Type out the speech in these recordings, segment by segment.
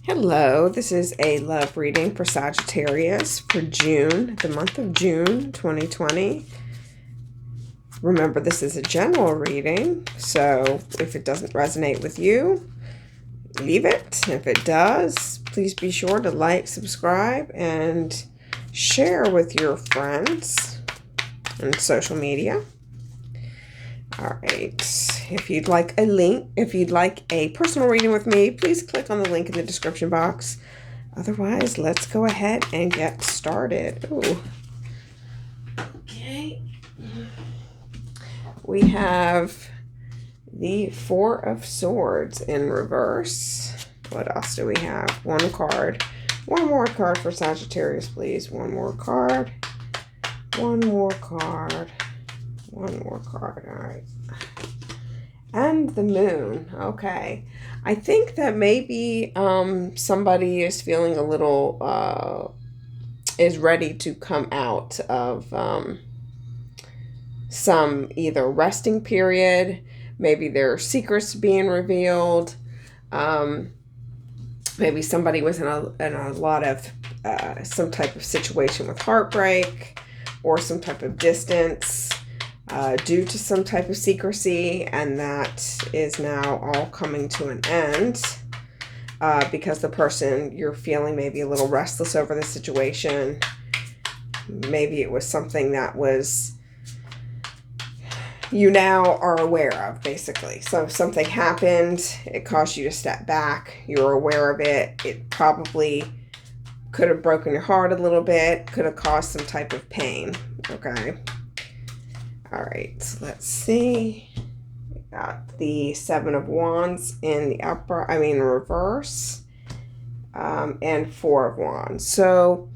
Hello, this is a love reading for Sagittarius for June, the month of June 2020. Remember, this is a general reading, so if it doesn't resonate with you, leave it. If it does, please be sure to like, subscribe, and share with your friends on social media. All right. If you'd like a personal reading with me, please click on the link in the description box. Otherwise, let's go ahead and get started. Ooh. Okay. We have the Four of Swords in reverse. What else do we have? One card. One more card for Sagittarius, please. One more card. One more card. One more card. All right. And the Moon. Okay. I think that maybe somebody is feeling a little, is ready to come out of some either resting period. Maybe there are secrets being revealed. Maybe somebody was in a lot of some type of situation with heartbreak or some type of distance. Due to some type of secrecy, and that is now all coming to an end because the person you're feeling maybe a little restless over the situation. Maybe it was something that was you now are aware of, basically. So something happened, it caused you to step back, you're aware of it, it probably could have broken your heart a little bit, could have caused some type of pain, okay? All right, so let's see. We got the Seven of Wands in the reverse, and Four of Wands. So,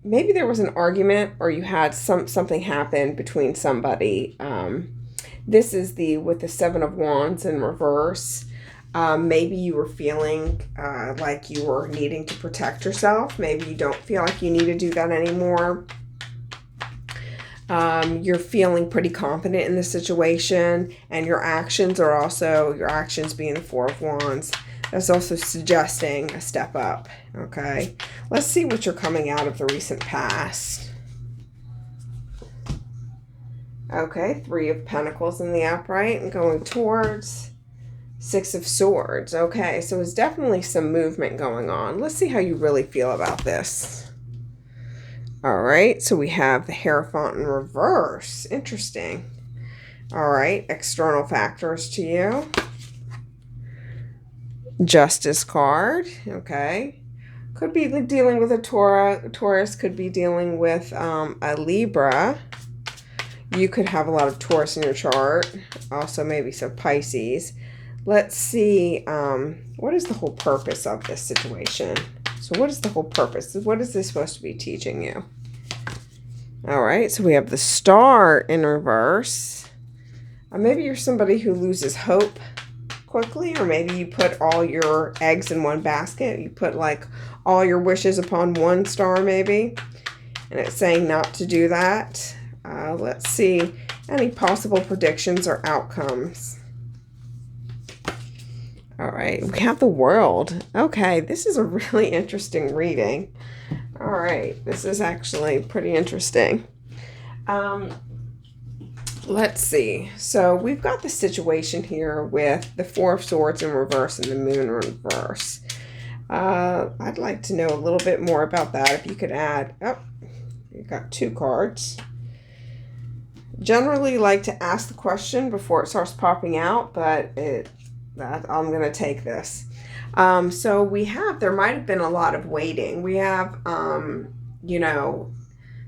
maybe there was an argument, or you had something happen between somebody. This is with the Seven of Wands in reverse. Maybe you were feeling like you were needing to protect yourself. Maybe you don't feel like you need to do that anymore. You're feeling pretty confident in the situation, and your actions being the Four of Wands, that's also suggesting a step up, okay? Let's see what you're coming out of the recent past. Okay, Three of Pentacles in the upright and going towards Six of Swords. Okay, so there's definitely some movement going on. Let's see how you really feel about this. All right, so we have the Hierophant in reverse. Interesting. All right, external factors to you. Justice card, okay. Could be dealing with a Taurus, could be dealing with a Libra. You could have a lot of Taurus in your chart. Also maybe some Pisces. Let's see, what is the whole purpose of this situation? So what is the whole purpose? What is this supposed to be teaching you? All right, so we have the Star in reverse. Maybe you're somebody who loses hope quickly, or maybe you put all your eggs in one basket. You put like all your wishes upon one star maybe, and it's saying not to do that. Let's see any possible predictions or outcomes. All right, we have the World. Okay, this is a really interesting reading. All right, this is actually pretty interesting. Let's see. So we've got the situation here with the Four of Swords in reverse and the Moon in reverse. I'd like to know a little bit more about that. If you could add, you've got two cards. Generally like to ask the question before it starts popping out, but I'm going to take this. So there might have been a lot of waiting. We have,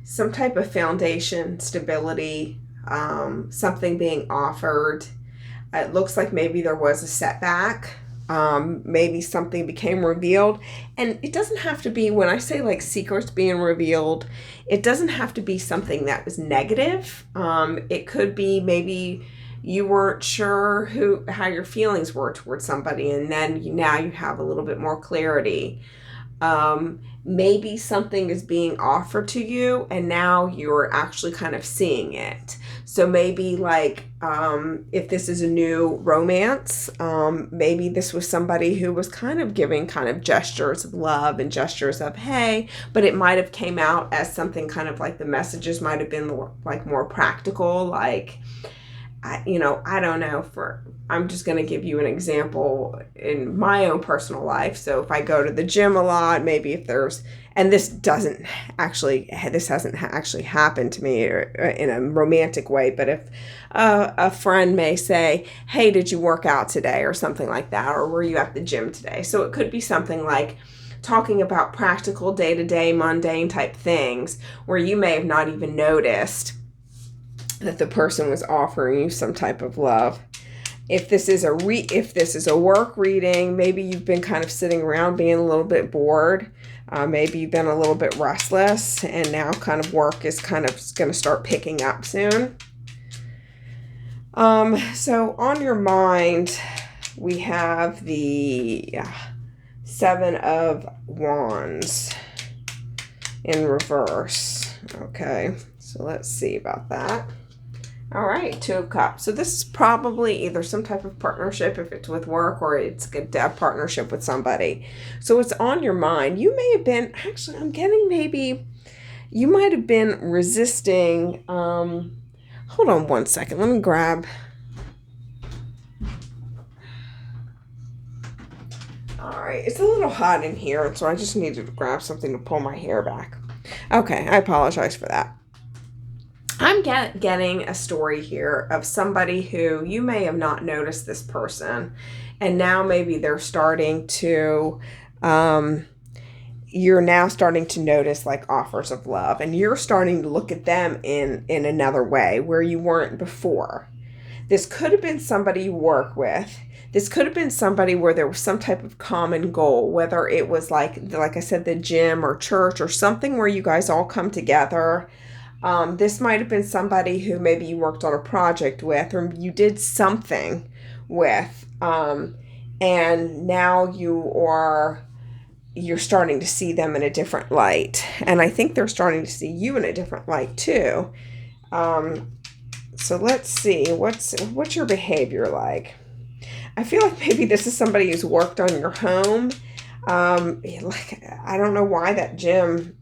some type of foundation, stability, something being offered. It looks like maybe there was a setback. Maybe something became revealed. And it doesn't have to be, when I say like secrets being revealed, it doesn't have to be something that was negative. It could be maybe you weren't sure how your feelings were towards somebody, and then now you have a little bit more clarity. maybe something is being offered to you and now you're actually kind of seeing it. So maybe like if this is a new romance, maybe this was somebody who was kind of giving kind of gestures of love and gestures of hey, but it might have came out as something kind of like the messages might have been like more practical, like I don't know, I'm just going to give you an example in my own personal life. So if I go to the gym a lot, maybe if there's, and this hasn't actually happened to me in a romantic way, but if a friend may say, hey, did you work out today or something like that, or were you at the gym today? So it could be something like talking about practical day-to-day mundane type things where you may have not even noticed that the person was offering you some type of love. If this is a work reading, maybe you've been kind of sitting around being a little bit bored. Maybe you've been a little bit restless, and now kind of work is kind of going to start picking up soon. So on your mind, we have the Seven of Wands in reverse. Okay, so let's see about that. All right, Two of Cups. So this is probably either some type of partnership, if it's with work, or it's a debt partnership with somebody. So it's on your mind. You may have been, actually, I'm getting maybe, you might have been resisting. Hold on one second. Let me grab. All right, it's a little hot in here, so I just needed to grab something to pull my hair back. Okay, I apologize for that. I'm getting a story here of somebody who you may have not noticed this person, and now maybe they're starting to, you're now starting to notice like offers of love, and you're starting to look at them in another way where you weren't before. This could have been somebody you work with. This could have been somebody where there was some type of common goal, whether it was like I said, the gym or church or something where you guys all come together. This might have been somebody who maybe you worked on a project with, or you did something with, and now you're starting to see them in a different light. And I think they're starting to see you in a different light too. So let's see, what's your behavior like? I feel like maybe this is somebody who's worked on your home. Like, I don't know why that gym,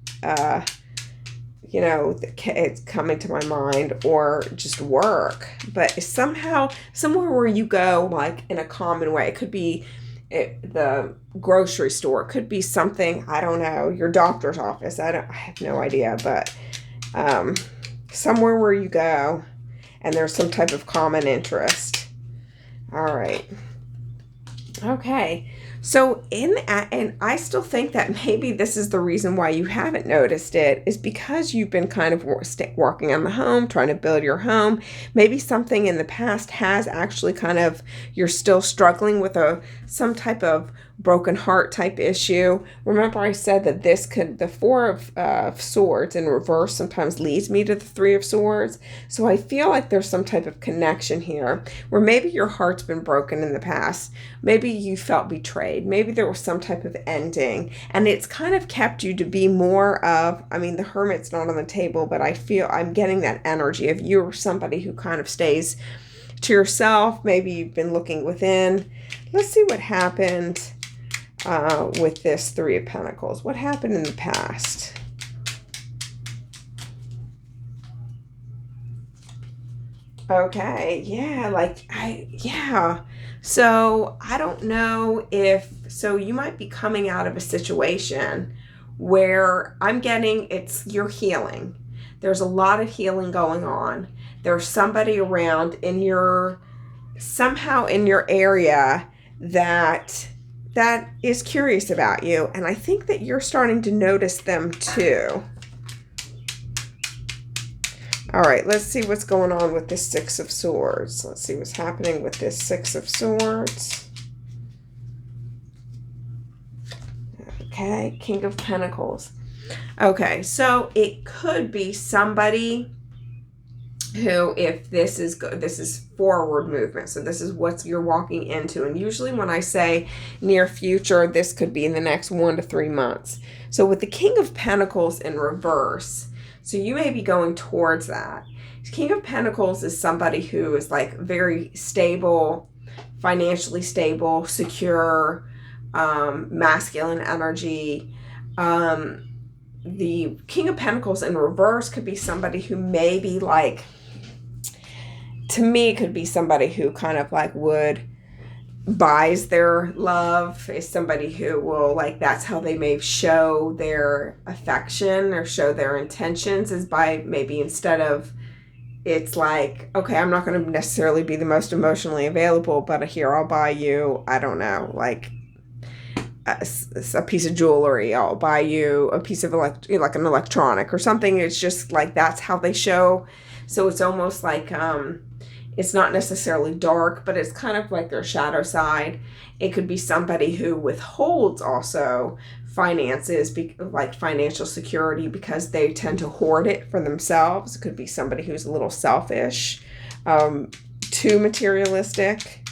it's coming to my mind, or just work, but somewhere where you go like in a common way. It could be the grocery store, it could be something, I don't know, your doctor's office, I have no idea, but somewhere where you go and there's some type of common interest. All right. Okay. So and I still think that maybe this is the reason why you haven't noticed it, is because you've been kind of working on the home, trying to build your home. Maybe something in the past has actually kind of, you're still struggling with some type of broken heart type issue. Remember I said that the Four of Swords in reverse sometimes leads me to the Three of Swords. So I feel like there's some type of connection here where maybe your heart's been broken in the past. Maybe you felt betrayed. Maybe there was some type of ending, and it's kind of kept you to be more of, the Hermit's not on the table, but I'm getting that energy of you're somebody who kind of stays to yourself. Maybe you've been looking within. Let's see what happened with this Three of Pentacles. What happened in the past? Okay, yeah, So I don't know so you might be coming out of a situation where I'm getting you're healing. There's a lot of healing going on. There's somebody around somehow in your area that is curious about you, and I think that you're starting to notice them too. All right, let's see what's going on with this Six of Swords. Let's see what's happening with this Six of Swords. Okay, King of Pentacles. Okay, so it could be somebody who, if this is forward movement, so this is what you're walking into. And usually when I say near future, this could be in the next 1 to 3 months. So with the King of Pentacles in reverse, so you may be going towards that. King of Pentacles is somebody who is like very stable, financially stable, secure, masculine energy. The King of Pentacles in reverse could be somebody who maybe like, to me, could be somebody who kind of like buys their love, is somebody who will like, that's how they may show their affection or show their intentions, is by maybe, instead of, it's like, okay, I'm not going to necessarily be the most emotionally available, but here, I'll buy you, I don't know, like a piece of jewelry. I'll buy you a piece of like an electronic or something. It's just like, that's how they show. So it's almost like, it's not necessarily dark, but it's kind of like their shadow side. It could be somebody who withholds also finances, like financial security, because they tend to hoard it for themselves. It could be somebody who's a little selfish, too materialistic.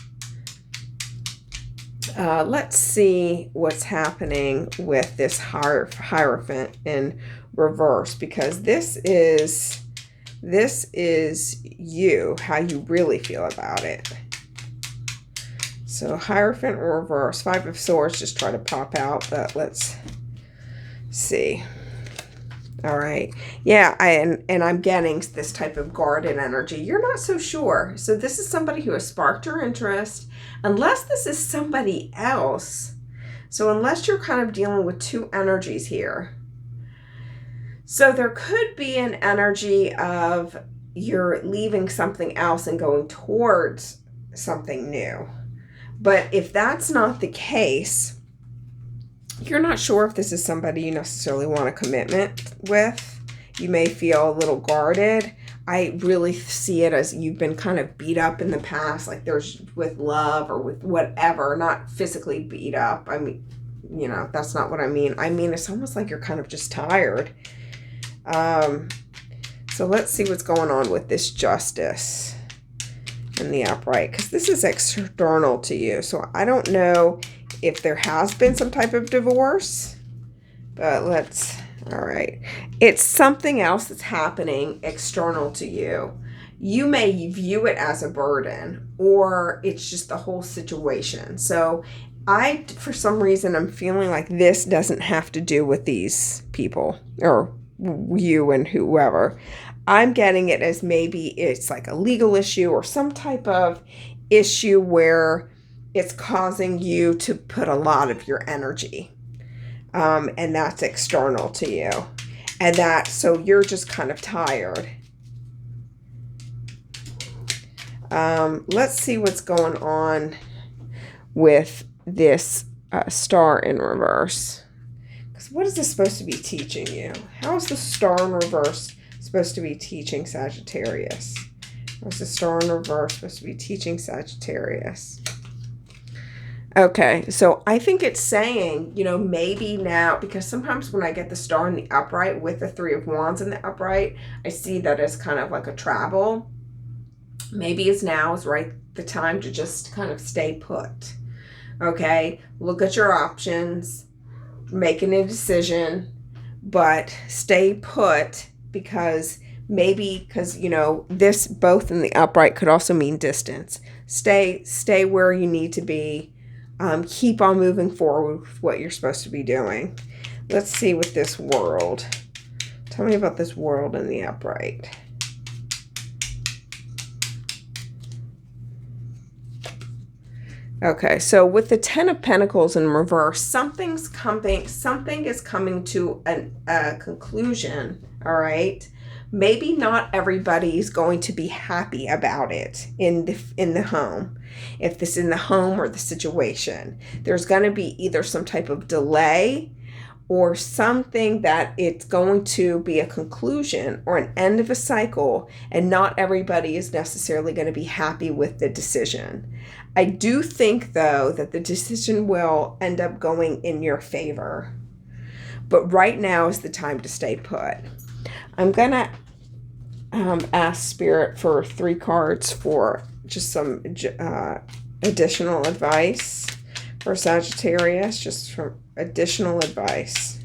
Let's see what's happening with this Hierophant in reverse, because this is you, how you really feel about it. So Hierophant in reverse, 5 of Swords just try to pop out, but let's see. All right. Yeah, and I'm getting this type of guarded energy. You're not so sure. So this is somebody who has sparked your interest, unless this is somebody else. So unless you're kind of dealing with two energies here. So there could be an energy of you're leaving something else and going towards something new. But if that's not the case, you're not sure if this is somebody you necessarily want a commitment with. You may feel a little guarded. I really see it as you've been kind of beat up in the past, like there's with love or with whatever, not physically beat up. I mean, you know, that's not what I mean. I mean, it's almost like you're kind of just tired. So let's see what's going on with this Justice in the upright, because this is external to you. So I don't know if there has been some type of divorce, but all right. It's something else that's happening external to you. You may view it as a burden, or it's just the whole situation. So for some reason, I'm feeling like this doesn't have to do with these people or you and whoever. I'm getting it as maybe it's like a legal issue or some type of issue where it's causing you to put a lot of your energy. And that's external to you. And so you're just kind of tired. Let's see what's going on with this star in reverse. Because what is this supposed to be teaching you? How is the star in reverse supposed to be teaching Sagittarius? What's the star in reverse supposed to be teaching Sagittarius? Okay, so I think it's saying, you know, maybe now, because sometimes when I get the star in the upright with the 3 of Wands in the upright, I see that as kind of like a travel. Maybe now is right the time to just kind of stay put. Okay, look at your options, making a decision, but stay put, because you know, this both in the upright could also mean distance. Stay where you need to be. Keep on moving forward with what you're supposed to be doing. Let's see with this World. Tell me about this World in the upright. Okay, so with the 10 of Pentacles in reverse, something is coming to a conclusion, all right? Maybe not everybody's going to be happy about it in the home. If this is in the home or the situation, there's going to be either some type of delay or something that it's going to be a conclusion or an end of a cycle, and not everybody is necessarily going to be happy with the decision. I do think, though, that the decision will end up going in your favor. But right now is the time to stay put. I'm going to ask Spirit for 3 cards for just some additional advice for Sagittarius, just for additional advice.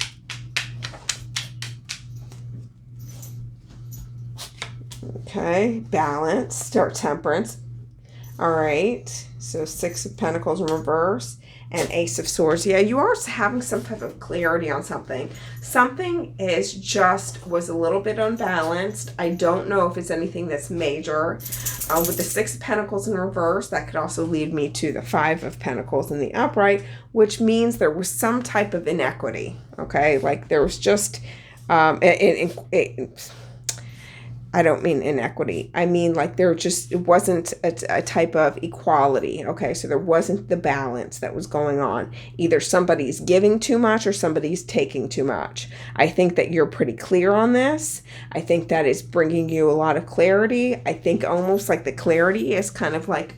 Okay, balance or temperance. All right, so 6 of Pentacles in reverse and Ace of Swords. Yeah, you are having some type of clarity on something. Something was a little bit unbalanced. I don't know if it's anything that's major. With the 6 of Pentacles in reverse, that could also lead me to the 5 of Pentacles in the upright, which means there was some type of inequity. Okay, like there was just I don't mean inequity. I mean like it wasn't a type of equality. Okay, so there wasn't the balance that was going on. Either somebody's giving too much or somebody's taking too much. I think that you're pretty clear on this. I think that is bringing you a lot of clarity. I think almost like the clarity is kind of like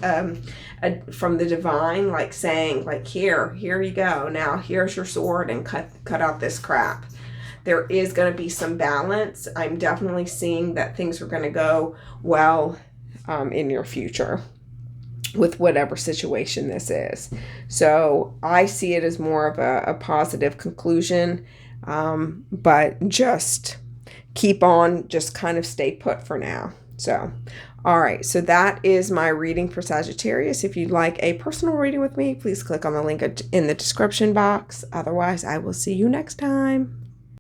from the divine, like saying like, here you go. Now here's your sword and cut out this crap. There is going to be some balance. I'm definitely seeing that things are going to go well in your future with whatever situation this is. So I see it as more of a positive conclusion, but just keep on, just kind of stay put for now. So, all right. So that is my reading for Sagittarius. If you'd like a personal reading with me, please click on the link in the description box. Otherwise, I will see you next time.